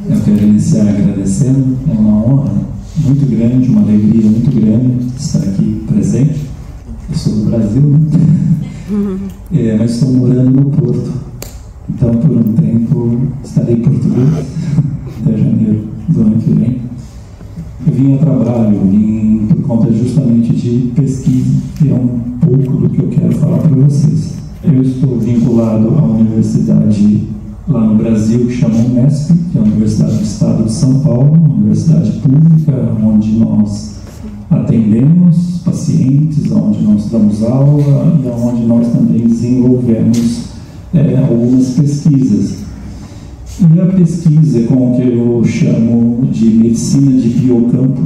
Eu quero iniciar agradecendo, é uma honra muito grande, uma alegria muito grande estar aqui presente. Eu sou do Brasil, né? Mas estou morando no Porto, então por um tempo estarei português, até janeiro do ano que vem. Eu vim a trabalho, vim por conta justamente de pesquisa, e é um pouco do que eu quero falar para vocês. Eu estou vinculado à universidade lá no Brasil, que chama Unesp, que é a Universidade do Estado de São Paulo, uma universidade pública, onde nós atendemos pacientes, onde nós damos aula e onde nós também desenvolvemos algumas pesquisas. E a pesquisa com o que eu chamo de medicina de biocampo,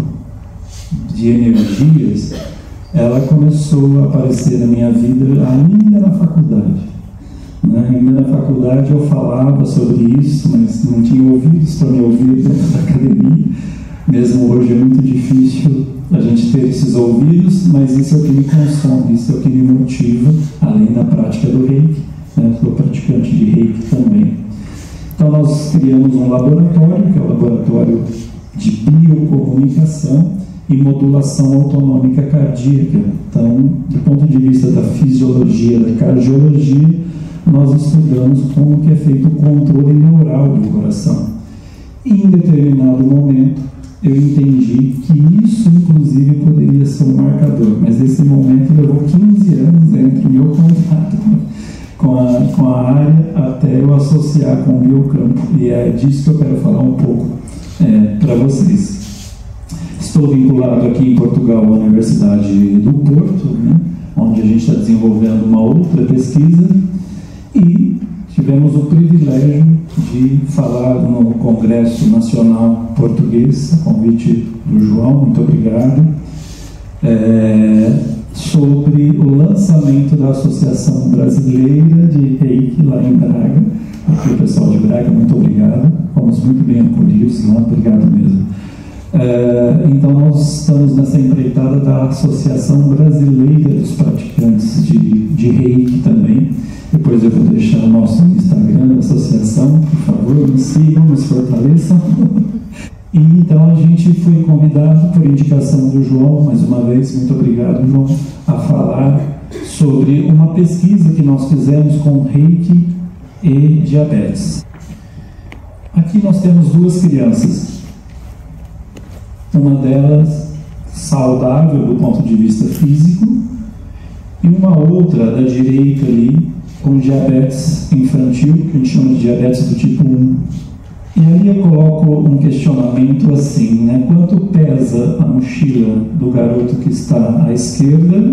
de energias, ela começou a aparecer na minha vida ainda na faculdade. Ainda na faculdade eu falava sobre isso, mas não tinha ouvidos para me ouvir dentro da academia. Mesmo hoje é muito difícil a gente ter esses ouvidos, mas isso é o que me consome, isso é o que me motiva, além da prática do Reiki. Sou praticante de Reiki também. Então nós criamos um laboratório, que é o Laboratório de Biocomunicação e Modulação Autonômica Cardíaca. Então, do ponto de vista da fisiologia, da cardiologia, nós estudamos como que é feito o controle neural do coração. E em determinado momento, eu entendi que isso, inclusive, poderia ser um marcador. Mas esse momento levou 15 anos entre o meu contato com a área até eu associar com o biocampo. E é disso que eu quero falar um pouco para vocês. Estou vinculado aqui em Portugal à Universidade do Porto, onde a gente está desenvolvendo uma outra pesquisa. E tivemos o privilégio de falar no Congresso Nacional Português, a convite do João, muito obrigado, sobre o lançamento da Associação Brasileira de Reiki lá em Braga. Aqui o pessoal de Braga, muito obrigado, fomos muito bem acolhidos lá, obrigado mesmo. Então nós estamos nessa empreitada da Associação Brasileira dos Praticantes de Reiki também. Depois eu vou deixar o nosso Instagram da associação, por favor, nos sigam, nos fortaleçam. E então a gente foi convidado por indicação do João, mais uma vez, muito obrigado, João, a falar sobre uma pesquisa que nós fizemos com Reiki e diabetes. Aqui nós temos duas crianças. Uma delas saudável do ponto de vista físico e uma outra da direita ali com diabetes infantil, que a gente chama de diabetes do tipo 1. E aí eu coloco um questionamento assim, quanto pesa a mochila do garoto que está à esquerda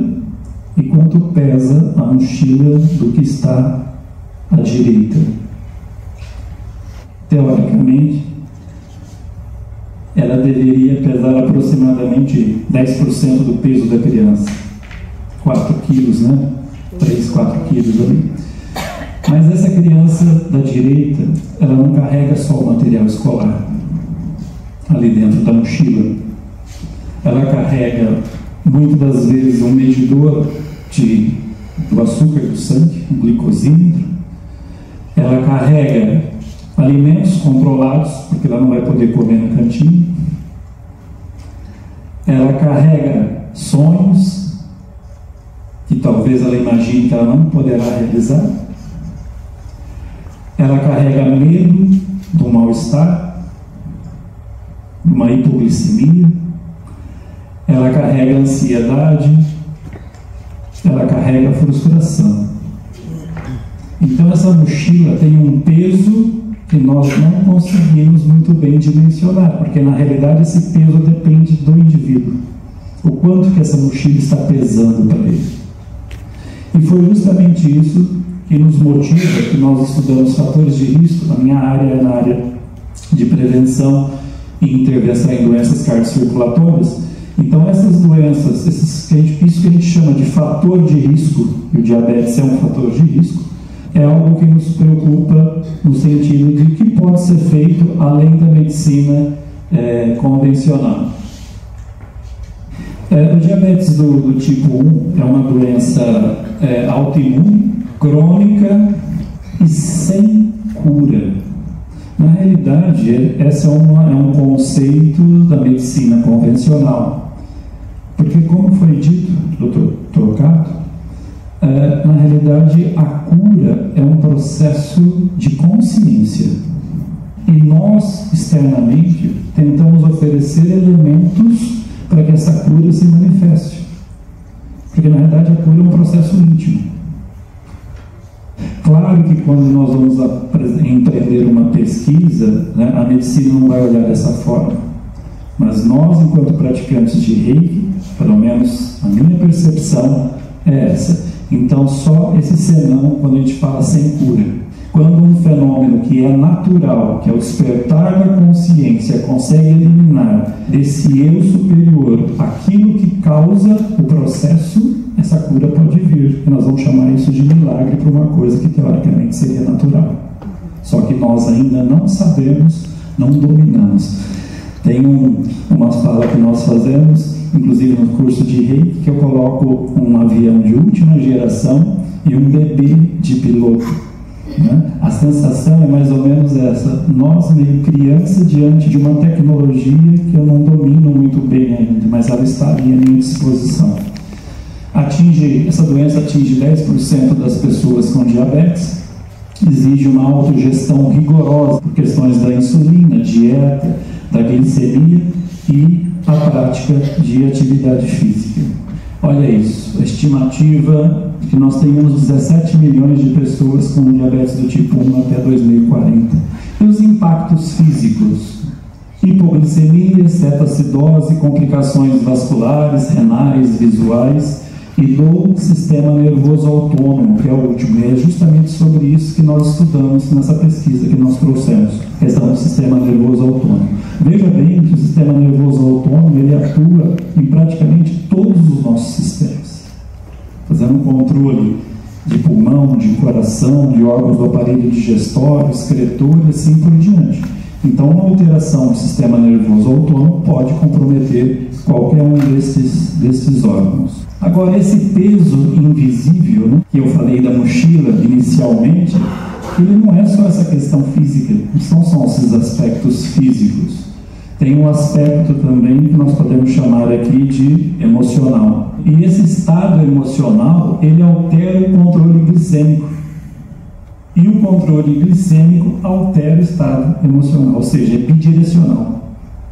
e quanto pesa a mochila do que está à direita? Teoricamente, ela deveria pesar aproximadamente 10% do peso da criança. 4 quilos, 3, 4 quilos ali. Mas essa criança da direita, ela não carrega só o material escolar ali dentro da mochila. Ela carrega, muitas das vezes, um medidor do açúcar do sangue, um glicosímetro. Ela carrega alimentos controlados, porque ela não vai poder comer no cantinho. Ela carrega sonhos, que talvez ela imagine que ela não poderá realizar. Ela carrega medo do mal-estar, uma hipoglicemia. Ela carrega ansiedade. Ela carrega frustração. Então essa mochila tem um peso que nós não conseguimos muito bem dimensionar, porque na realidade esse peso depende do indivíduo. O quanto que essa mochila está pesando para ele. E foi justamente isso que nos motiva, que nós estudamos fatores de risco. A minha área é na área de prevenção e intervenção em doenças cardiocirculatórias. Então essas doenças, isso que a gente chama de fator de risco, e o diabetes é um fator de risco, é algo que nos preocupa no sentido de que pode ser feito além da medicina convencional. O diabetes do tipo 1 é uma doença autoimune, crônica e sem cura. Na realidade, esse é um conceito da medicina convencional. Porque, como foi dito, Dr. Torquato, na realidade, a cura é um processo de consciência. E nós, externamente, tentamos oferecer elementos para que essa cura se manifeste. Porque, na realidade, a cura é um processo íntimo. Claro que quando nós vamos empreender uma pesquisa, né, a medicina não vai olhar dessa forma. Mas nós, enquanto praticantes de Reiki, pelo menos a minha percepção é essa. Então, só esse senão quando a gente fala sem cura. Quando um fenômeno que é natural, que é o despertar da consciência, consegue eliminar desse eu superior aquilo que causa o processo, essa cura pode vir. E nós vamos chamar isso de milagre para uma coisa que teoricamente seria natural. Só que nós ainda não sabemos, não dominamos. Tem uma fala que nós fazemos, inclusive no curso de Reiki, que eu coloco um avião de última geração e um bebê de piloto. Né? A sensação é mais ou menos essa: nós, meio criança, diante de uma tecnologia que eu não domino muito bem ainda, mas ela estaria à minha disposição. Essa doença atinge 10% das pessoas com diabetes, exige uma autogestão rigorosa por questões da insulina, dieta, da glicemia e a prática de atividade física. Olha isso, a estimativa é que nós tenhamos 17 milhões de pessoas com diabetes do tipo 1 até 2040. E os impactos físicos? Hipoglicemia, cetoacidose, complicações vasculares, renais, visuais e do sistema nervoso autônomo, que é o último. E é justamente sobre isso que nós estudamos nessa pesquisa que nós trouxemos, a questão do sistema nervoso autônomo. Veja bem que o sistema nervoso autônomo, ele atua em praticamente todos os nossos sistemas, fazendo um controle de pulmão, de coração, de órgãos do aparelho digestório, excretor e assim por diante. Então, uma alteração do sistema nervoso autônomo pode comprometer qualquer um desses órgãos. Agora, esse peso invisível, né, que eu falei da mochila inicialmente, ele não é só essa questão física, não são só esses aspectos físicos. Tem um aspecto também que nós podemos chamar aqui de emocional. E esse estado emocional, ele altera o controle glicêmico. E o controle glicêmico altera o estado emocional, ou seja, é bidirecional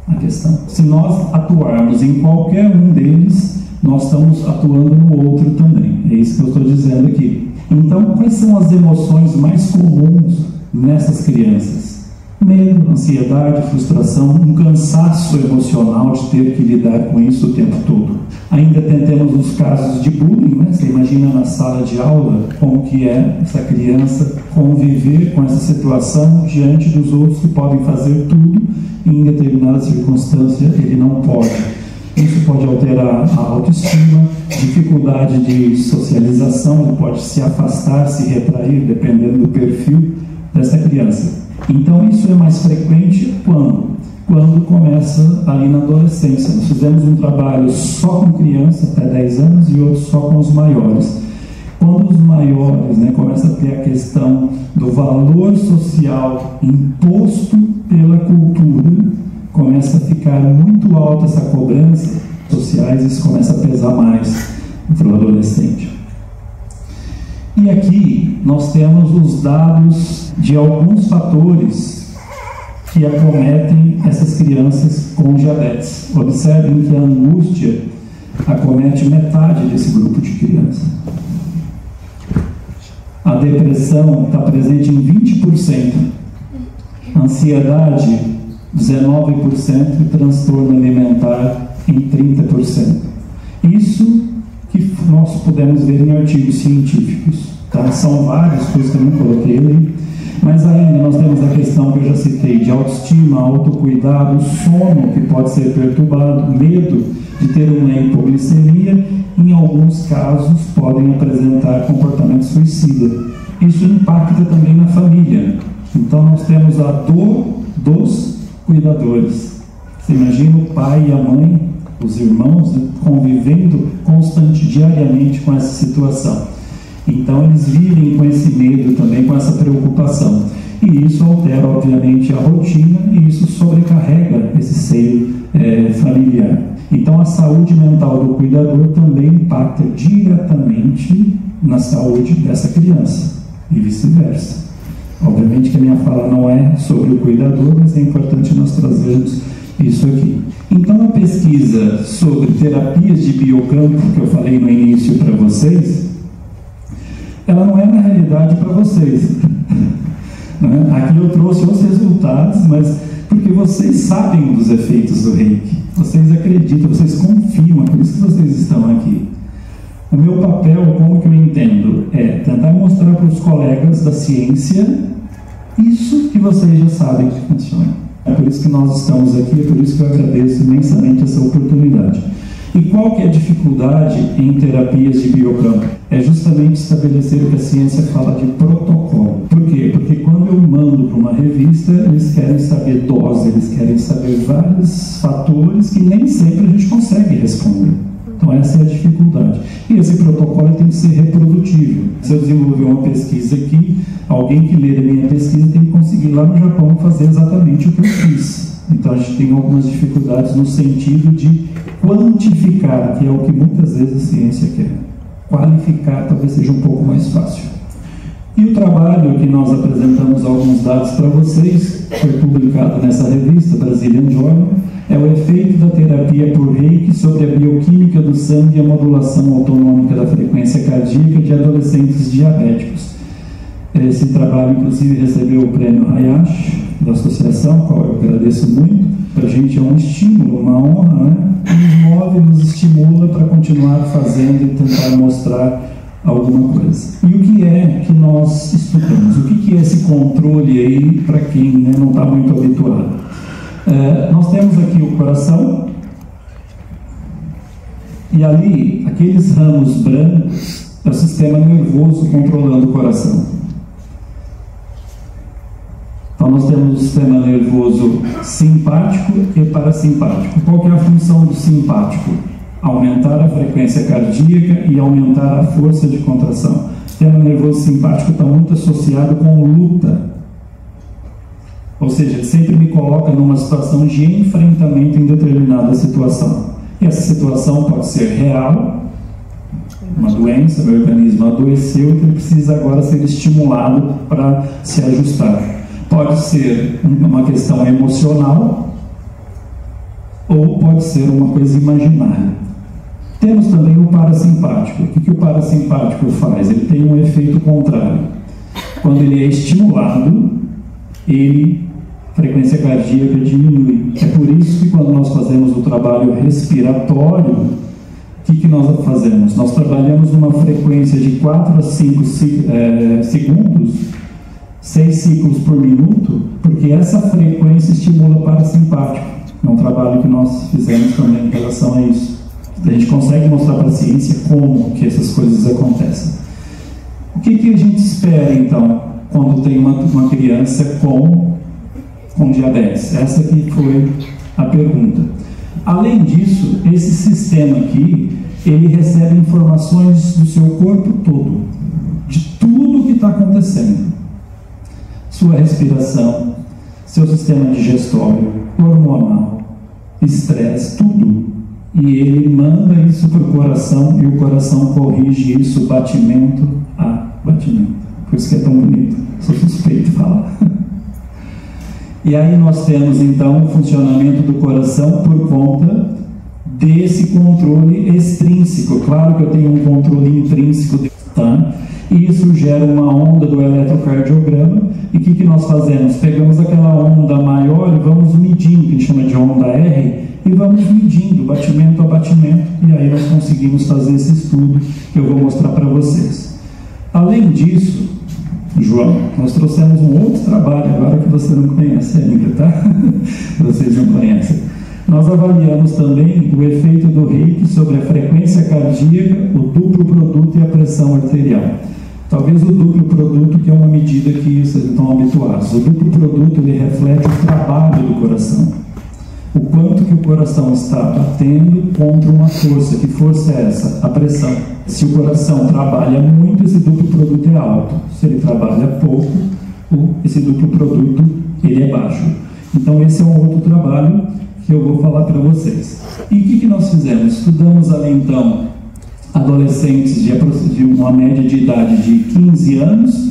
a questão. Se nós atuarmos em qualquer um deles, nós estamos atuando no outro também. É isso que eu estou dizendo aqui. Então, quais são as emoções mais comuns nessas crianças? Medo, ansiedade, frustração, um cansaço emocional de ter que lidar com isso o tempo todo. Ainda temos os casos de bullying, né? Você imagina na sala de aula como que é essa criança conviver com essa situação diante dos outros que podem fazer tudo e em determinada circunstância ele não pode. Isso pode alterar a autoestima, dificuldade de socialização, ele pode se afastar, se retrair, dependendo do perfil dessa criança. Então, isso é mais frequente quando começa ali na adolescência. Nós fizemos um trabalho só com crianças até 10 anos e outro só com os maiores. Quando os maiores, né, começam a ter a questão do valor social imposto pela cultura, começa a ficar muito alta essa cobrança sociais, isso começa a pesar mais para o adolescente. E aqui nós temos os dados de alguns fatores que acometem essas crianças com diabetes. Observem que a angústia acomete metade desse grupo de crianças. A depressão está presente em 20%, a ansiedade 19% e transtorno alimentar em 30%. Isso que nós podemos ver em artigos científicos. Tá? São várias coisas que eu não coloquei ali, mas ainda nós temos a questão que eu já citei de autoestima, autocuidado, sono que pode ser perturbado, medo de ter uma hipoglicemia, em alguns casos podem apresentar comportamento suicida. Isso impacta também na família. Então nós temos a dor dos cuidadores. Você imagina o pai e a mãe, os irmãos, né, convivendo diariamente com essa situação. Então eles vivem com esse medo também, com essa preocupação. E isso altera, obviamente, a rotina e isso sobrecarrega esse seio familiar. Então, a saúde mental do cuidador também impacta diretamente na saúde dessa criança e vice-versa. Obviamente que a minha fala não é sobre o cuidador, mas é importante nós trazermos isso aqui. Então, a pesquisa sobre terapias de biocampo, que eu falei no início para vocês, ela não é na realidade para vocês. Né? Aqui eu trouxe os resultados, mas porque vocês sabem dos efeitos do Reiki, vocês acreditam, vocês confiam, é por isso que vocês estão aqui. O meu papel, como que eu entendo, é tentar mostrar para os colegas da ciência isso que vocês já sabem que funciona. É por isso que nós estamos aqui, é por isso que eu agradeço imensamente essa oportunidade. E qual que é a dificuldade em terapias de biocampo? É justamente estabelecer o que a ciência fala de protocolo. Por quê? Porque quando eu mando para uma revista, eles querem saber dose, eles querem saber vários fatores que nem sempre a gente consegue responder. Então essa é a dificuldade. E esse protocolo tem que ser reprodutível. Se eu desenvolver uma pesquisa aqui, alguém que ler a minha pesquisa tem que conseguir lá no Japão fazer exatamente o que eu fiz. Então a gente tem algumas dificuldades no sentido de quantificar, que é o que muitas vezes a ciência quer. Qualificar talvez seja um pouco mais fácil. E o trabalho que nós apresentamos alguns dados para vocês, foi publicado nessa revista, Brazilian Journal, é o efeito da terapia por Reiki sobre a bioquímica do sangue e a modulação autonômica da frequência cardíaca de adolescentes diabéticos. Esse trabalho, inclusive, recebeu o prêmio Hayashi, da associação, qual eu agradeço muito. Para a gente é um estímulo, uma honra, né? Nos move, nos estimula para continuar fazendo e tentar mostrar alguma coisa. E o que é que nós estudamos? O que é esse controle aí para quem, né, não está muito habituado? Nós temos aqui o coração e ali, aqueles ramos brancos é o sistema nervoso controlando o coração. Então nós temos o sistema nervoso simpático e parasimpático. Qual que é a função do simpático? Aumentar a frequência cardíaca e aumentar a força de contração. O sistema nervoso simpático está muito associado com luta. Ou seja, ele sempre me coloca numa situação de enfrentamento em determinada situação. E essa situação pode ser real, uma doença, meu organismo adoeceu e ele precisa agora ser estimulado para se ajustar. Pode ser uma questão emocional ou pode ser uma coisa imaginária. Temos também o parasimpático. O que o parasimpático faz? Ele tem um efeito contrário. Quando ele é estimulado, a frequência cardíaca diminui. É por isso que quando nós fazemos o trabalho respiratório, o que nós fazemos? Nós trabalhamos numa frequência de 4 a 5 segundos, 6 ciclos por minuto, porque essa frequência estimula o parasimpático. É um trabalho que nós fizemos também em relação a isso. A gente consegue mostrar para a ciência como que essas coisas acontecem. O que a gente espera, então, quando tem uma criança com diabetes? Essa aqui foi a pergunta. Além disso, esse sistema aqui, ele recebe informações do seu corpo todo, de tudo que está acontecendo. Sua respiração, seu sistema digestório, hormonal, estresse, tudo. E ele manda isso para o coração e o coração corrige isso batimento a batimento. Por isso que é tão bonito. Sou suspeito de falar. E aí nós temos então o funcionamento do coração por conta desse controle extrínseco. Claro que eu tenho um controle intrínseco, tá? E isso gera uma onda do eletrocardiograma. E o que nós fazemos? Pegamos aquela onda maior e vamos medindo, que a gente chama de onda R, e vamos medindo batimento a batimento, e aí nós conseguimos fazer esse estudo que eu vou mostrar para vocês. Além disso, João, nós trouxemos um outro trabalho agora que você não conhece ainda, tá? Vocês não conhecem. Nós avaliamos também o efeito do Reiki sobre a frequência cardíaca, o duplo produto e a pressão arterial. Talvez o duplo produto, que é uma medida que vocês estão habituados. O duplo produto, ele reflete o trabalho do coração. O quanto que o coração está batendo contra uma força. Que força é essa? A pressão. Se o coração trabalha muito, esse duplo produto é alto. Se ele trabalha pouco, esse duplo produto ele é baixo. Então esse é um outro trabalho que eu vou falar para vocês. E o que nós fizemos? Estudamos ali então adolescentes de uma média de idade de 15 anos,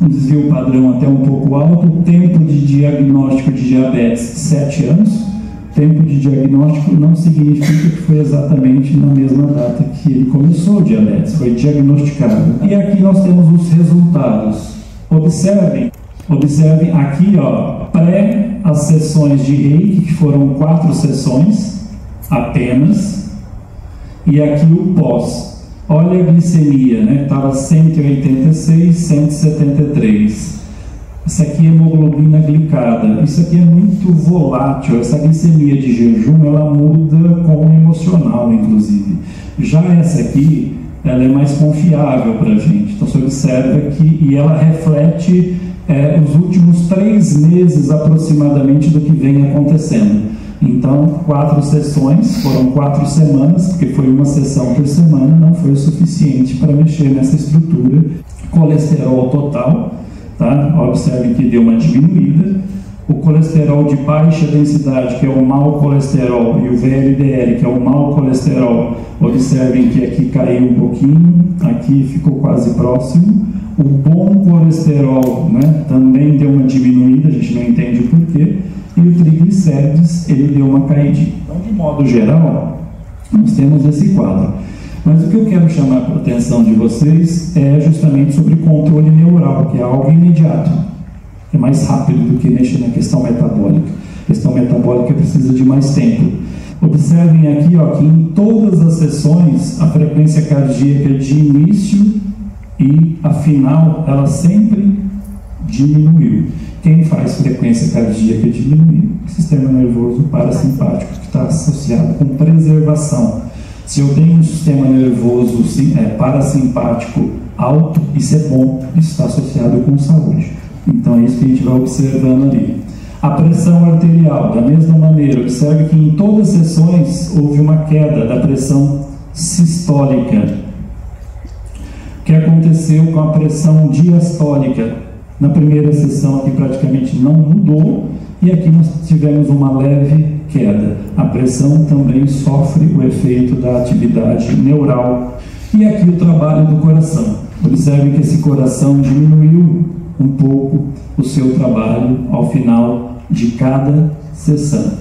um desvio padrão até um pouco alto, tempo de diagnóstico de diabetes 7 anos. Tempo de diagnóstico não significa que foi exatamente na mesma data que ele começou o diabetes, foi diagnosticado. E aqui nós temos os resultados. Observem aqui, ó, pré as sessões de reiki, que foram 4 sessões apenas, e aqui o pós. Olha a glicemia, né? Estava 186, 173. Isso aqui é hemoglobina glicada. Isso aqui é muito volátil. Essa glicemia de jejum, ela muda com o emocional, inclusive. Já essa aqui, ela é mais confiável para a gente. Então, você observa aqui, e ela reflete os últimos 3 meses, aproximadamente, do que vem acontecendo. Então, 4 sessões, foram 4 semanas, porque foi uma sessão por semana, não foi o suficiente para mexer nessa estrutura. Colesterol total, tá? Observe que deu uma diminuída. O colesterol de baixa densidade, que é o mau colesterol, e o VLDL, que é o mau colesterol, observem que aqui caiu um pouquinho, aqui ficou quase próximo. O bom colesterol, né, também deu uma diminuída, a gente não entende o porquê. E o triglicérides, ele deu uma caidinha. Então, de modo geral, nós temos esse quadro. Mas o que eu quero chamar a atenção de vocês é justamente sobre controle neural, que é algo imediato. É mais rápido do que mexer na questão metabólica. A questão metabólica precisa de mais tempo. Observem aqui, ó, que em todas as sessões, a frequência cardíaca de início e a final, ela sempre diminuiu. Quem faz frequência cardíaca diminuir? O sistema nervoso parasimpático, que está associado com preservação. Se eu tenho um sistema nervoso parasimpático alto, isso é bom, isso está associado com saúde. Então é isso que a gente vai observando ali. A pressão arterial, da mesma maneira, observe que em todas as sessões houve uma queda da pressão sistólica. O que aconteceu com a pressão diastólica? Na primeira sessão aqui praticamente não mudou, e aqui nós tivemos uma leve queda. A pressão também sofre o efeito da atividade neural. E aqui o trabalho do coração. Observe que esse coração diminuiu um pouco o seu trabalho ao final de cada sessão.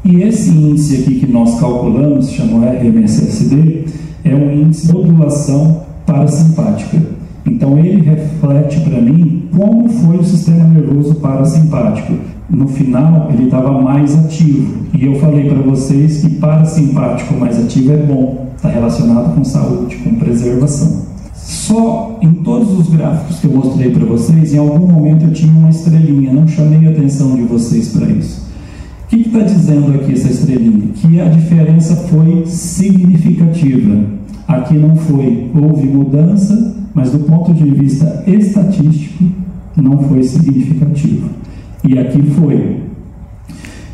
E esse índice aqui que nós calculamos, chamado RMSSD, é um índice de modulação parasimpática. Então ele reflete para mim como foi o sistema nervoso parasimpático. No final ele estava mais ativo, e eu falei para vocês que parasimpático mais ativo é bom, está relacionado com saúde, com preservação. Só em todos os gráficos que eu mostrei para vocês, em algum momento eu tinha uma estrelinha, não chamei a atenção de vocês para isso. O que está dizendo aqui essa estrelinha? Que a diferença foi significativa. Aqui não foi, houve mudança, mas do ponto de vista estatístico não foi significativo. E aqui foi.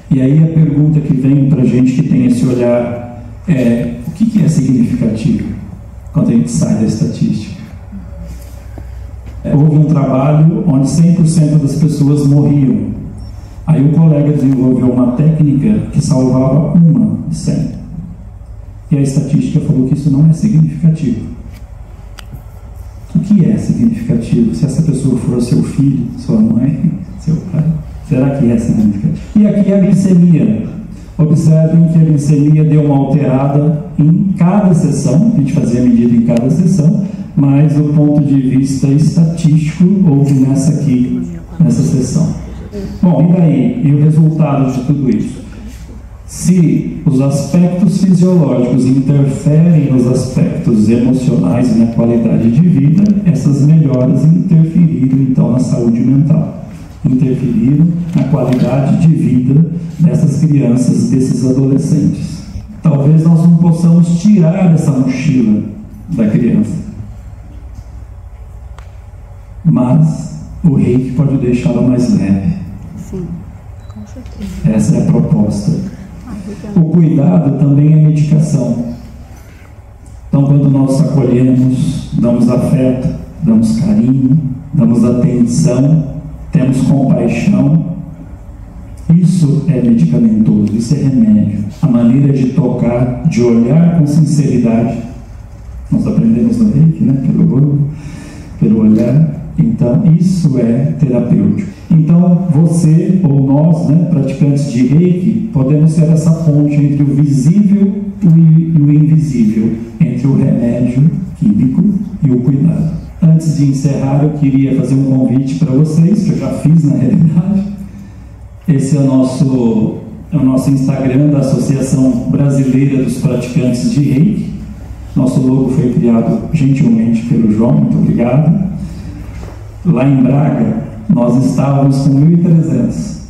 E aí a pergunta que vem para a gente que tem esse olhar é: o que é significativo quando a gente sai da estatística? Houve um trabalho onde 100% das pessoas morriam. Aí o colega desenvolveu uma técnica que salvava uma de 100. E a estatística falou que isso não é significativo. O que é significativo? Se essa pessoa for seu filho, sua mãe, seu pai, será que é significativo? E aqui a glicemia. Observem que a glicemia deu uma alterada em cada sessão, a gente fazia medida em cada sessão, mas do ponto de vista estatístico, houve nessa aqui, nessa sessão. Bom, e daí? E o resultado de tudo isso? Se os aspectos fisiológicos interferem nos aspectos emocionais e na qualidade de vida, essas melhoras interferiram então na saúde mental, interferiram na qualidade de vida dessas crianças, desses adolescentes. Talvez nós não possamos tirar essa mochila da criança, mas o reiki pode deixá-la mais leve. Sim, com certeza. Essa é a proposta. O cuidado também é medicação. Então, quando nós acolhemos, damos afeto, damos carinho, damos atenção, temos compaixão. Isso é medicamentoso, isso é remédio. A maneira de tocar, de olhar com sinceridade. Nós aprendemos no Reiki, né? Pelo olhar. Então, isso é terapêutico. Então, você ou nós, né, praticantes de Reiki, podemos ser essa ponte entre o visível e o invisível, entre o remédio químico e o cuidado. Antes de encerrar, eu queria fazer um convite para vocês, que eu já fiz na realidade. Esse é o nosso Instagram da Associação Brasileira dos Praticantes de Reiki. Nosso logo foi criado gentilmente pelo João, muito obrigado. Lá em Braga, nós estávamos com 1.300,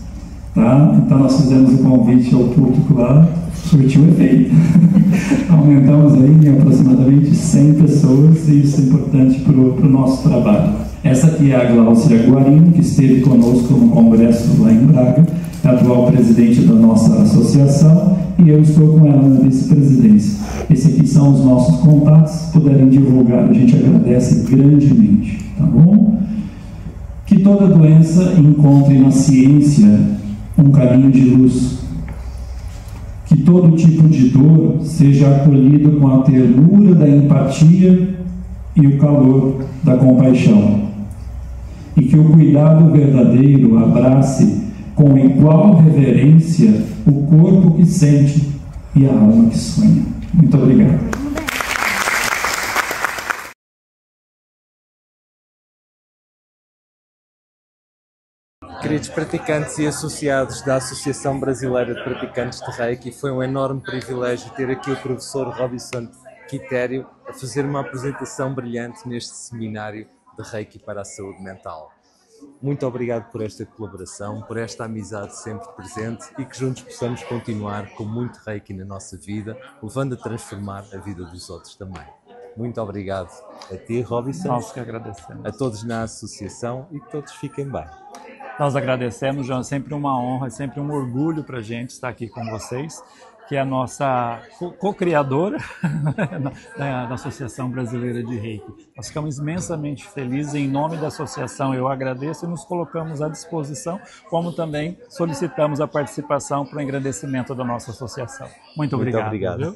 tá? Então nós fizemos o convite ao público lá, surtiu efeito. Aumentamos aí em aproximadamente 100 pessoas e isso é importante para o nosso trabalho. Essa aqui é a Gláucia Guarino, que esteve conosco no congresso lá em Braga, é a atual presidente da nossa associação, e eu estou com ela na vice-presidência. Esses aqui são os nossos contatos, se puderem divulgar, a gente agradece grandemente, tá bom? Que toda doença encontre na ciência um caminho de luz. Que todo tipo de dor seja acolhido com a ternura da empatia e o calor da compaixão. E que o cuidado verdadeiro abrace com igual reverência o corpo que sente e a alma que sonha. Muito obrigado. Queridos praticantes e associados da Associação Brasileira de Praticantes de Reiki, foi um enorme privilégio ter aqui o professor Robson Quitério a fazer uma apresentação brilhante neste seminário de Reiki para a saúde mental. Muito obrigado por esta colaboração, por esta amizade sempre presente e que juntos possamos continuar com muito Reiki na nossa vida, levando a transformar a vida dos outros também. Muito obrigado a ti, Robson. Nós que agradecemos. A todos na associação e que todos fiquem bem. Nós agradecemos, João, é sempre uma honra, é sempre um orgulho para a gente estar aqui com vocês, que é a nossa co-criadora da Associação Brasileira de Reiki. Nós ficamos imensamente felizes, em nome da associação eu agradeço e nos colocamos à disposição, como também solicitamos a participação para o engrandecimento da nossa associação. Muito obrigado. Muito obrigado. Viu?